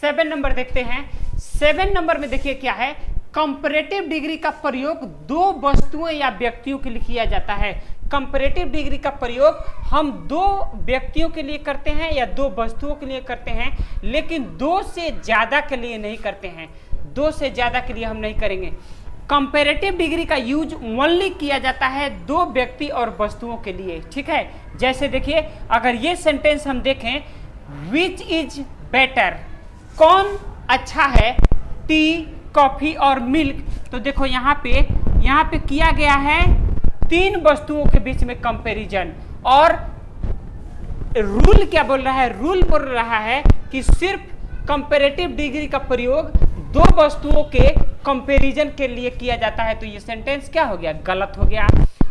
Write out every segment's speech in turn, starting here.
7 number देखते हैं। 7 number में देखिए क्या है, कंपैरेटिव डिग्री का प्रयोग दो वस्तुओं या व्यक्तियों के लिए किया जाता है। कंपैरेटिव डिग्री का प्रयोग हम दो व्यक्तियों के लिए करते हैं या दो वस्तुओं के लिए करते हैं, लेकिन दो से ज्यादा के लिए नहीं करते हैं। दो से ज्यादा के लिए हम नहीं करेंगे। कंपैरेटिव डिग्री का यूज ओनली किया जाता है दो व्यक्ति और वस्तुओं के लिए, ठीक है। जैसे देखिए, अगर ये सेंटेंस हम देखें, विच इज बेटर, कौन अच्छा है, टी, कॉफी और मिल्क, तो देखो यहाँ पे किया गया है तीन वस्तुओं के बीच में कंपैरिजन। और रूल क्या बोल रहा है, रूल बोल रहा है कि सिर्फ कंपैरेटिव डिग्री का प्रयोग दो वस्तुओं के कंपैरिजन के लिए किया जाता है। तो ये सेंटेंस क्या हो गया, गलत हो गया।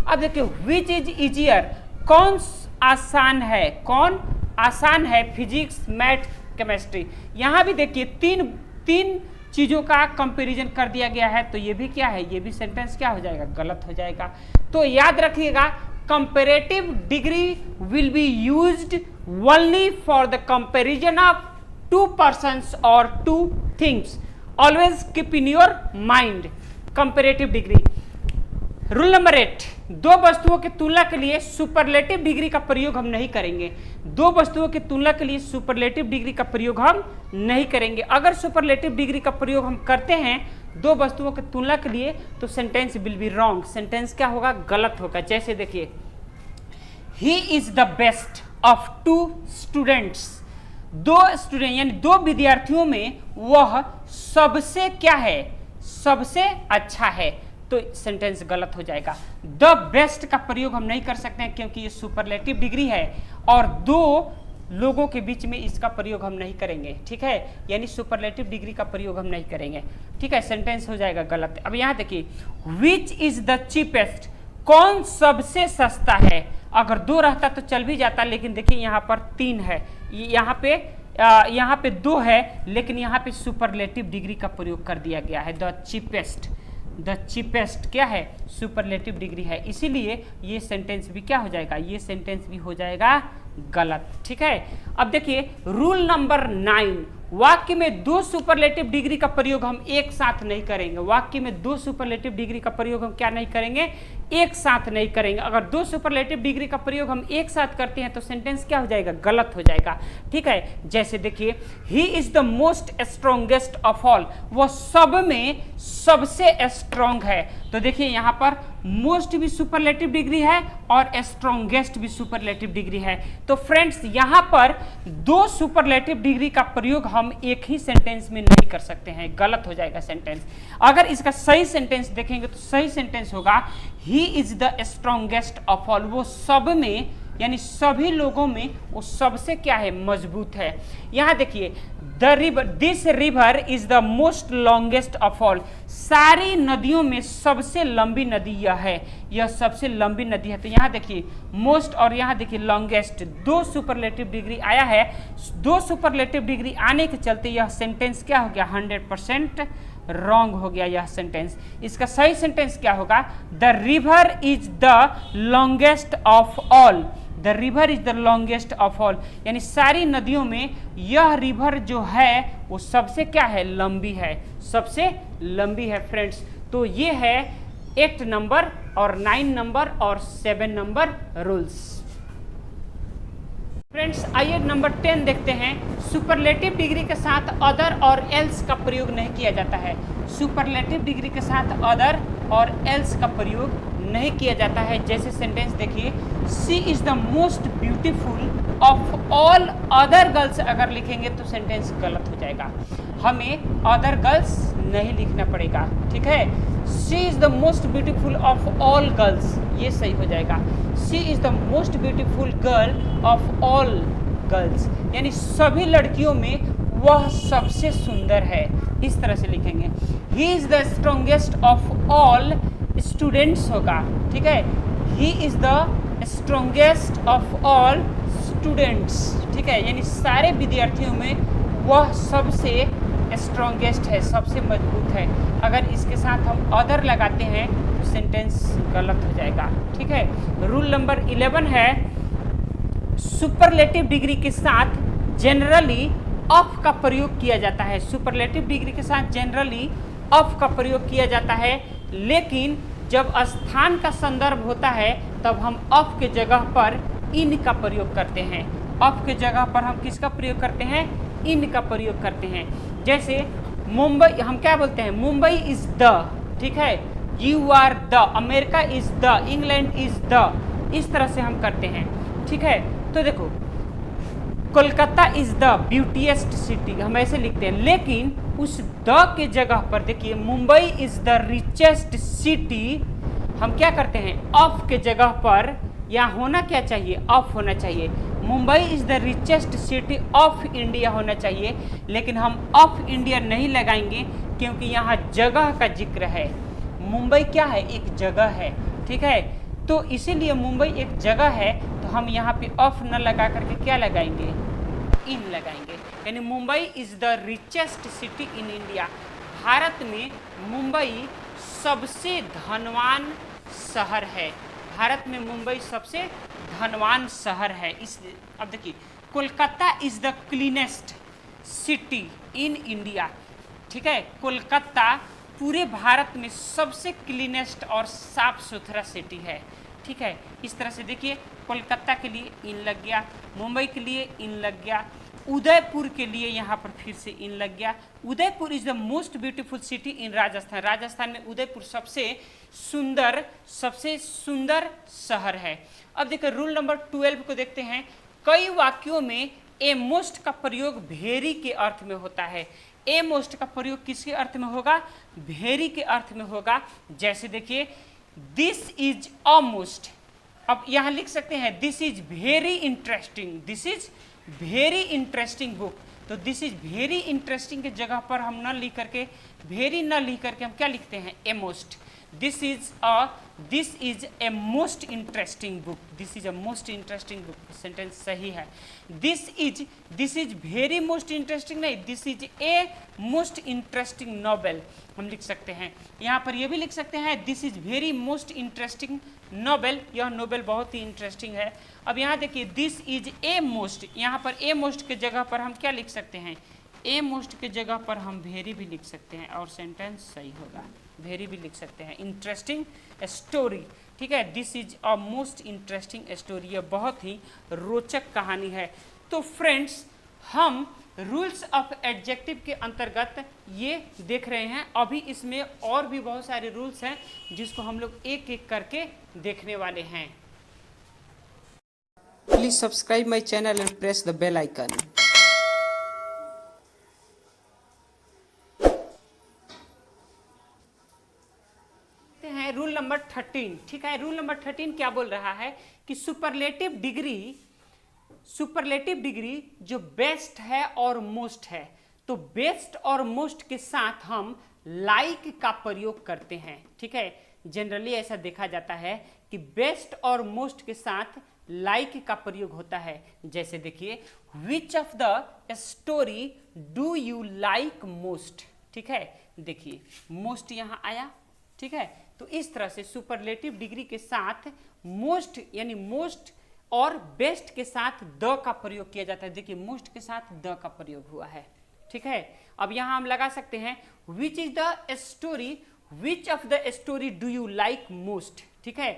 अब देखिए, विच इज इजियर, कौन आसान है, कौन आसान है, फिजिक्स, मैथ, केमिस्ट्री। यहां भी देखिए तीन चीजों का कंपैरिजन कर दिया गया है, तो ये भी क्या है, ये भी सेंटेंस क्या हो जाएगा, गलत हो जाएगा। तो याद रखिएगा, comparative degree will be used only for the comparison of two persons और two things. Always keep in your mind comparative degree. Rule number 8, दो वस्तुओं की तुलना के लिए सुपरलेटिव डिग्री का प्रयोग हम नहीं करेंगे। दो वस्तुओं की तुलना के लिए सुपरलेटिव डिग्री का प्रयोग हम नहीं करेंगे। अगर सुपरलेटिव डिग्री का प्रयोग हम करते हैं दो वस्तुओं की तुलना के लिए, तो sentence will be wrong. Sentence क्या होगा, गलत होगा। जैसे देखिए, he is the best of two students, दो स्टूडेंट यानी दो विद्यार्थियों में वह सबसे क्या है, सबसे अच्छा है, तो सेंटेंस गलत हो जाएगा। द बेस्ट का प्रयोग हम नहीं कर सकते हैं क्योंकि ये सुपरलेटिव डिग्री है और दो लोगों के बीच में इसका प्रयोग हम नहीं करेंगे, ठीक है। यानी सुपरलेटिव डिग्री का प्रयोग हम नहीं करेंगे, ठीक है। सेंटेंस हो जाएगा गलत। अब यहाँ देखिए, विच इज द चीपेस्ट, कौन सबसे सस्ता है। अगर दो रहता तो चल भी जाता, लेकिन देखिए यहाँ पर तीन है, यहाँ पे दो है, लेकिन यहाँ पे सुपरलेटिव डिग्री का प्रयोग कर दिया गया है। द चीपेस्ट, द चीपेस्ट क्या है, सुपरलेटिव डिग्री है, इसीलिए ये सेंटेंस भी क्या हो जाएगा, ये सेंटेंस भी हो जाएगा गलत, ठीक है। अब देखिए, रूल नंबर 9, वाक्य में दो सुपरलेटिव डिग्री का प्रयोग हम एक साथ नहीं करेंगे। वाक्य में दो सुपरलेटिव डिग्री का प्रयोग हम क्या नहीं करेंगे, एक साथ नहीं करेंगे। अगर दो सुपरलेटिव डिग्री का प्रयोग हम एक साथ करते हैं तो सेंटेंस क्या हो जाएगा, गलत हो जाएगा, ठीक है। जैसे देखिए, he is the most strongest of all, वो सब में सबसे स्ट्रॉन्ग है। तो देखिए यहाँ पर मोस्ट भी सुपरलेटिव डिग्री है और स्ट्रॉन्गेस्ट भी सुपरलेटिव डिग्री है। तो फ्रेंड्स, यहाँ पर दो सुपरलेटिव डिग्री का प्रयोग हम एक ही सेंटेंस में नहीं कर सकते हैं, गलत हो जाएगा सेंटेंस। अगर इसका सही सेंटेंस देखेंगे तो सही सेंटेंस होगा, ही is the strongest of all, वो सब में यानी सभी लोगों में वो सबसे क्या है, मजबूत है। यहाँ देखिए, the river, this river is the most longest of all, सारी नदियों में सबसे लंबी नदी यह है, यह सबसे लंबी नदी है। तो यहाँ देखिए मोस्ट और यहाँ देखिए लॉन्गेस्ट, दो सुपरलेटिव डिग्री आया है। दो सुपरलेटिव डिग्री आने के चलते यह सेंटेंस क्या हो गया, 100% रॉन्ग हो गया यह सेंटेंस। इसका सही सेंटेंस क्या होगा, the river is the longest of all, the river is the longest of all, यानी सारी नदियों में यह रिवर जो है वो सबसे क्या है, लंबी है, सबसे लंबी है फ्रेंड्स। तो ये है 8 नंबर और 9 नंबर और 7 नंबर रूल्स। फ्रेंड्स, आइए नंबर 10 देखते हैं। सुपरलेटिव डिग्री के साथ अदर और एल्स का प्रयोग नहीं किया जाता है। सुपरलेटिव डिग्री के साथ अदर और एल्स का प्रयोग नहीं किया जाता है। जैसे सेंटेंस देखिए, she is the most beautiful of all other girls, अगर लिखेंगे तो सेंटेंस गलत हो जाएगा, हमें अदर गर्ल्स नहीं लिखना पड़ेगा, ठीक है। She is the most beautiful of all girls, ये सही हो जाएगा। She is the most beautiful girl of all girls, यानी सभी लड़कियों में वह सबसे सुंदर है, इस तरह से लिखेंगे। ही is the strongest of all students होगा, ठीक है। ही is the strongest of all students, ठीक है, यानी सारे विद्यार्थियों में वह सबसे स्ट्रॉन्गेस्ट है, सबसे मजबूत है। अगर इसके साथ हम अदर लगाते हैं तो सेंटेंस गलत हो जाएगा, ठीक है। रूल नंबर 11 है, सुपरलेटिव डिग्री के साथ जनरली ऑफ का प्रयोग किया जाता है। सुपरलेटिव डिग्री के साथ जनरली ऑफ का प्रयोग किया जाता है, लेकिन जब स्थान का संदर्भ होता है तब हम ऑफ के जगह पर इन का प्रयोग करते हैं। ऑफ के जगह पर हम किसका प्रयोग करते हैं? इन का प्रयोग करते हैं। जैसे मुंबई, हम क्या बोलते हैं? मुंबई इज द, ठीक है, you are the, America is the, England is the, इस तरह से हम करते हैं, ठीक है। तो देखो, कोलकाता इज द ब्यूटीएस्ट सिटी, हम ऐसे लिखते हैं, लेकिन उस द के जगह पर देखिए Mumbai is the richest city, हम क्या करते हैं? ऑफ के जगह पर यहाँ होना क्या चाहिए? ऑफ होना चाहिए। Mumbai is the richest city of India होना चाहिए, लेकिन हम ऑफ इंडिया नहीं लगाएंगे क्योंकि यहाँ जगह का जिक्र है। मुंबई क्या है? एक जगह है, ठीक है। तो इसीलिए मुंबई एक जगह है, तो हम यहाँ पे ऑफ न लगा करके क्या लगाएंगे? इन लगाएंगे। यानी Mumbai is the richest city in India, Bharat में मुंबई सबसे धनवान शहर है। भारत में मुंबई सबसे धनवान शहर है। इस अब देखिए, Kolkata is the cleanest city in India, ठीक है। कोलकाता पूरे भारत में सबसे क्लीनेस्ट और साफ सुथरा सिटी है, ठीक है। इस तरह से देखिए, कोलकाता के लिए इन लग गया, मुंबई के लिए इन लग गया, उदयपुर के लिए यहाँ पर फिर से इन लग गया। Udaipur is the most beautiful city in Rajasthan, Rajasthan में उदयपुर सबसे सुंदर शहर है। अब देखिए रूल नंबर 12 को देखते हैं। कई वाक्यों में ए मोस्ट का प्रयोग भेरी के अर्थ में होता है। ए मोस्ट का प्रयोग किसके अर्थ में होगा? भेरी के अर्थ में होगा। जैसे देखिए, दिस इज अ मोस्ट, अब यहाँ लिख सकते हैं this is very interesting, this is very interesting book. तो दिस इज वेरी इंटरेस्टिंग के जगह पर हम न लिख करके, वेरी न लिख करके हम क्या लिखते हैं? A most. This is a most interesting book, this is a most interesting book, sentence सही है। This is very most interesting नहीं, this is a most interesting novel हम लिख सकते हैं। यहाँ पर ये भी लिख सकते हैं this is very most interesting novel, यह नोवेल बहुत ही इंटरेस्टिंग है। अब यहाँ देखिए, दिस इज ए मोस्ट, यहाँ पर ए मोस्ट के जगह पर हम क्या लिख सकते हैं? ए मोस्ट के जगह पर हम वेरी भी लिख सकते हैं और सेंटेंस सही होगा। वेरी भी लिख सकते हैं। इंटरेस्टिंग स्टोरी, ठीक है, this is a most interesting story, यह बहुत ही रोचक कहानी है। तो फ्रेंड्स, हम रूल्स ऑफ एडजेक्टिव के अंतर्गत ये देख रहे हैं। अभी इसमें और भी बहुत सारे रूल्स हैं जिसको हम लोग एक एक करके देखने वाले हैं। Please subscribe my channel and press the bell icon. Rule number 13, ठीक है। रूल नंबर 13 क्या बोल रहा है कि सुपरलेटिव डिग्री जो बेस्ट है और मोस्ट है, तो बेस्ट और मोस्ट के साथ हम लाइक का प्रयोग करते हैं, ठीक है। जनरली ऐसा देखा जाता है कि बेस्ट और मोस्ट के साथ लाइक का प्रयोग होता है। जैसे देखिए, which of the story do you like most, ठीक है। देखिए मोस्ट यहाँ आया, ठीक है। तो इस तरह से सुपरलेटिव डिग्री के साथ मोस्ट यानी मोस्ट और बेस्ट के साथ द का प्रयोग किया जाता है। देखिए मोस्ट के साथ द का प्रयोग हुआ है, ठीक है। अब यहां हम लगा सकते हैं which is the story, which of the story do you like most, ठीक है।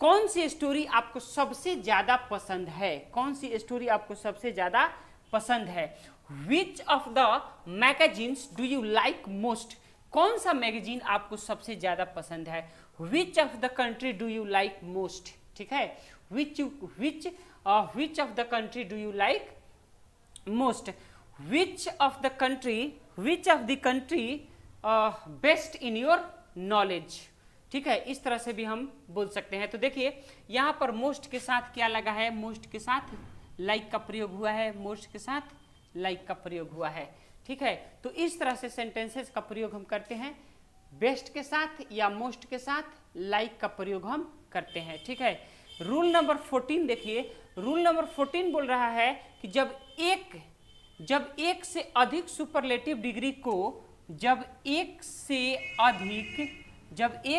कौन सी स्टोरी आपको सबसे ज्यादा पसंद है? कौन सी स्टोरी आपको सबसे ज्यादा पसंद है? Which of the magazines do you like most, कौन सा मैगजीन आपको सबसे ज्यादा पसंद है? Which of the country do you like most, ठीक है। Which of the country do you like most, which of the country best in your knowledge, ठीक है। इस तरह से भी हम बोल सकते हैं। तो देखिए यहाँ पर मोस्ट के साथ क्या लगा है? मोस्ट के साथ लाइक का प्रयोग हुआ है, मोस्ट के साथ लाइक का प्रयोग हुआ है, ठीक है। तो इस तरह से सेंटेंसेस का प्रयोग हम करते हैं। बेस्ट के साथ या मोस्ट के साथ लाइक का प्रयोग हम करते हैं, ठीक है। रूल नंबर 14 देखिए, रूल नंबर 14 बोल रहा है कि जब एक से अधिक सुपरलेटिव डिग्री को जब एक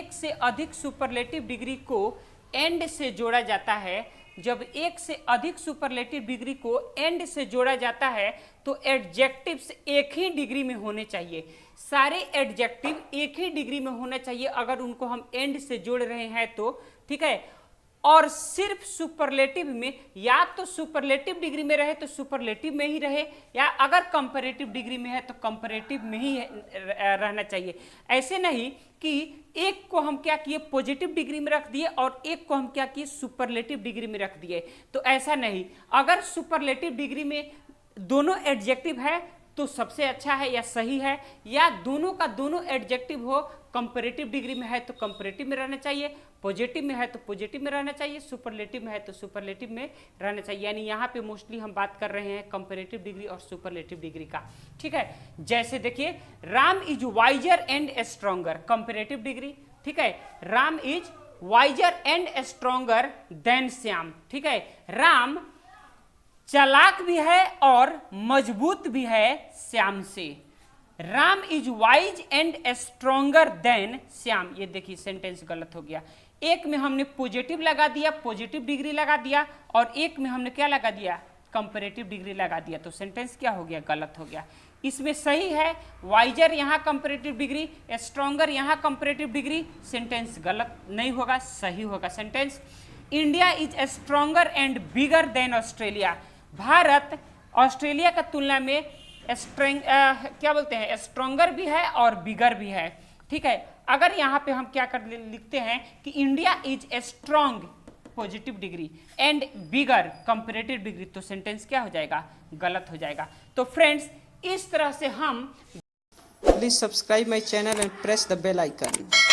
से अधिक सुपरलेटिव डिग्री को एंड से जोड़ा जाता है जब एक से अधिक सुपरलेटिव डिग्री को एंड से जोड़ा जाता है तो एडजेक्टिव्स एक ही डिग्री में होने चाहिए। सारे एडजेक्टिव एक ही डिग्री में होना चाहिए अगर उनको हम एंड से जोड़ रहे हैं तो, ठीक है। और सिर्फ सुपरलेटिव में, या तो सुपरलेटिव डिग्री में रहे तो सुपरलेटिव में ही रहे, या अगर कंपैरेटिव डिग्री में है तो कंपैरेटिव में ही रहना चाहिए। ऐसे नहीं कि एक को हम क्या किए पॉजिटिव डिग्री में रख दिए और एक को हम क्या किए सुपरलेटिव डिग्री में रख दिए, तो ऐसा नहीं। अगर सुपरलेटिव डिग्री में दोनों एडजेक्टिव है तो सबसे अच्छा है या सही है, या दोनों का दोनों एडजेक्टिव हो, कंपैरेटिव डिग्री में है तो कंपैरेटिव में रहना चाहिए, पॉजिटिव में है तो पॉजिटिव में रहना चाहिए, सुपरलेटिव में है तो सुपरलेटिव में रहना चाहिए। यानी यहाँ पे मोस्टली हम बात कर रहे हैं कंपैरेटिव डिग्री और सुपरलेटिव डिग्री का, ठीक है। जैसे देखिए Ram is wiser and stronger, comparative degree, ठीक है। Ram is wiser and stronger than Shyam, ठीक है। राम चालाक भी है और मजबूत भी है श्याम से। Ram is wise and stronger than Shyam, ये देखिए सेंटेंस गलत हो गया। एक में हमने पॉजिटिव लगा दिया, पॉजिटिव डिग्री लगा दिया, और एक में हमने क्या लगा दिया कंपैरेटिव डिग्री लगा दिया, तो सेंटेंस क्या हो गया गलत हो गया। इसमें सही है वाइजर यहाँ कंपैरेटिव डिग्री, स्ट्रॉन्गर यहाँ कंपैरेटिव डिग्री, सेंटेंस गलत नहीं होगा, सही होगा sentence. India is stronger and bigger than Australia, Bharat Australia का तुलना में क्या बोलते हैं स्ट्रॉन्गर भी है और बिगर भी है, ठीक है। अगर यहाँ पे हम क्या कर लिखते हैं कि India is a strong positive degree and bigger comparative degree, तो सेंटेंस क्या हो जाएगा गलत हो जाएगा। तो फ्रेंड्स इस तरह से हम Please subscribe my channel and press the bell icon.